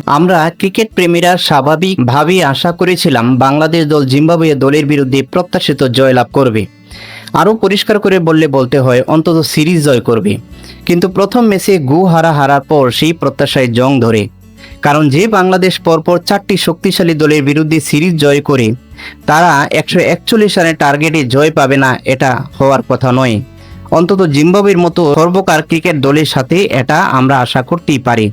আমরা ক্রিকেট প্রেমীরা স্বাভাবিকভাবেই আশা করেছিলাম বাংলাদেশ দল জিম্বাবুয়ে দলের বিরুদ্ধে প্রত্যাশিত জয়লাভ করবে। আরও পরিষ্কার করে বলতে হয় অন্তত সিরিজ জয় করবে। কিন্তু প্রথম ম্যাচে হারার পর সেই প্রত্যাশায় জং ধরে। কারণ যে বাংলাদেশ পরপর 4টি শক্তিশালী দলের বিরুদ্ধে সিরিজ জয় করে তারা 141 রানের টার্গেটে জয় পাবে না, এটা হওয়ার কথা নয়। অন্তত জিম্বাবুয়ের মতো সর্বকার ক্রিকেট দলের সাথে এটা আমরা আশা করতেই পারি।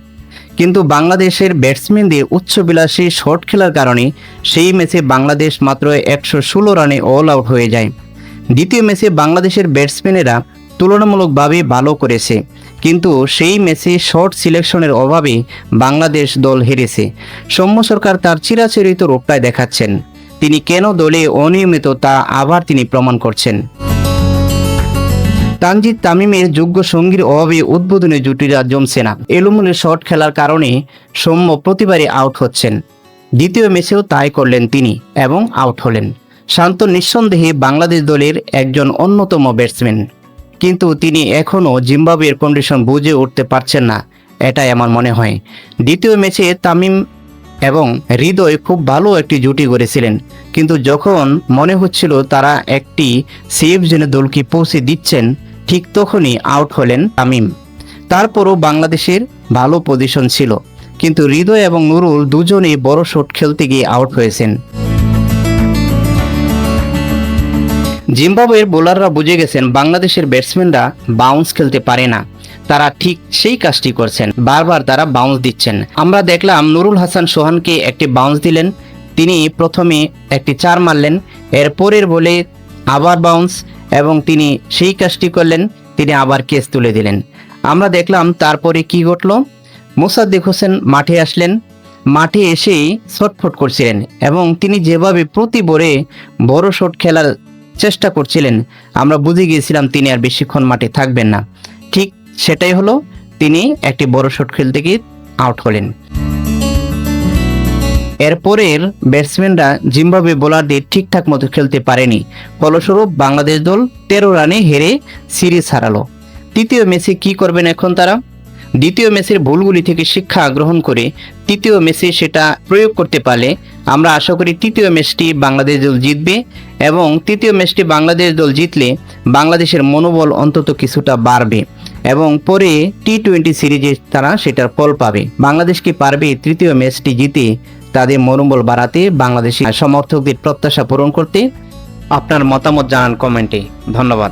কিন্তু বাংলাদেশের ব্যাটসম্যানদের উচ্চবিলাসী শট খেলার কারণে সেই ম্যাচে বাংলাদেশ মাত্র 116 রানে অল আউট হয়ে যায়। দ্বিতীয় ম্যাচে বাংলাদেশের ব্যাটসম্যানেরা তুলনামূলকভাবে ভালো করেছে, কিন্তু সেই ম্যাচে শট সিলেকশনের অভাবে বাংলাদেশ দল হেরেছে। সৌম্য সরকার তার চিরাচরিত রূপটাই দেখাচ্ছেন। তিনি কেন দলে অনিয়মিত তা আবার তিনি প্রমাণ করছেন। তানজিদ তামিমের যোগ্য সঙ্গীর অভাবে উদ্বোধনী জুটিরা জমছে না। এলোমেলো শট খেলার কারণে সৌম্য প্রতিবারই আউট হচ্ছেন। দ্বিতীয় ম্যাচেও তাই করলেন তিনি এবং আউট হলেন। শান্ত নিঃসন্দেহে বাংলাদেশ দলের একজন অন্যতম ব্যাটসম্যান, কিন্তু তিনি এখনও জিম্বাবুয়ের কন্ডিশন বুঝে উঠতে পারছেন না, এটাই আমার মনে হয়। দ্বিতীয় ম্যাচে তামিম এবং হৃদয় খুব ভালো একটি জুটি গড়েছিলেন, কিন্তু যখন মনে হচ্ছিল তারা একটি সেফ জোনে দলকে পৌঁছে দিচ্ছেন, ঠিক তখনই আউট হলেন তামিম। তারপরও বাংলাদেশের ভালো পজিশন ছিল, কিন্তু হৃদয় এবং নুরুল দুজনেই বড় শট খেলতে গিয়ে আউট হয়েছেন। জিম্বাবুয়ের বোলাররা বুঝে গেছেন বাংলাদেশের ব্যাটসম্যানরা বাউন্স খেলতে পারে না। তারা ঠিক সেই কাজটি করছেন, বারবার তারা বাউন্স দিচ্ছেন। আমরা দেখলাম নুরুল হাসান সোহানকে একটি বাউন্স দিলেন, তিনি প্রথমে একটি 4 মারলেন, এর পরের বলে আবার বাউন্স এবং তিনি সেই কাজটি করলেন, তিনি আবার ক্যাচ তুলে দিলেন। আমরা দেখলাম তারপরে কি ঘটল, মোসাদ্দেক হোসেন মাঠে আসলেন, মাঠে এসেই ছটফট করছিলেন এবং তিনি যেভাবে প্রতি বলে বড় শট খেলার চেষ্টা করছিলেন, আমরা বুঝে গিয়েছিলাম তিনি আর বেশিক্ষণ মাঠে থাকবেন না। ঠিক সেটাই হলো, তিনি একটি বড় শট খেলতে গিয়ে আউট হলেন। এরপরের ব্যাটসম্যানরা জিম্বাবুয়ে বোলারদের ঠিকঠাক মতো খেলতে পারেনি, ফলস্বরূপ বাংলাদেশ দল 13 রানে হেরে সিরিজ হারালো। তৃতীয় ম্যাচে কি করবেন এখন তারা? দ্বিতীয় ম্যাচের ভুলগুলি থেকে শিক্ষা গ্রহণ করে তৃতীয় ম্যাচে সেটা প্রয়োগ করতে পারলে আমরা আশা করি তৃতীয় ম্যাচটি বাংলাদেশ দল জিতবে, এবং তৃতীয় ম্যাচটি বাংলাদেশ দল জিতলে বাংলাদেশের মনোবল অন্তত কিছুটা বাড়বে এবং পরে টি-20 সিরিজে তারা সেটার ফল পাবে। বাংলাদেশ কি পারবে তৃতীয় ম্যাচটি জিতে তাদের মনোবল বাড়াতে, বাংলাদেশের সমর্থকদের প্রত্যাশা পূরণ করতে? আপনার মতামত জানান কমেন্টে। ধন্যবাদ।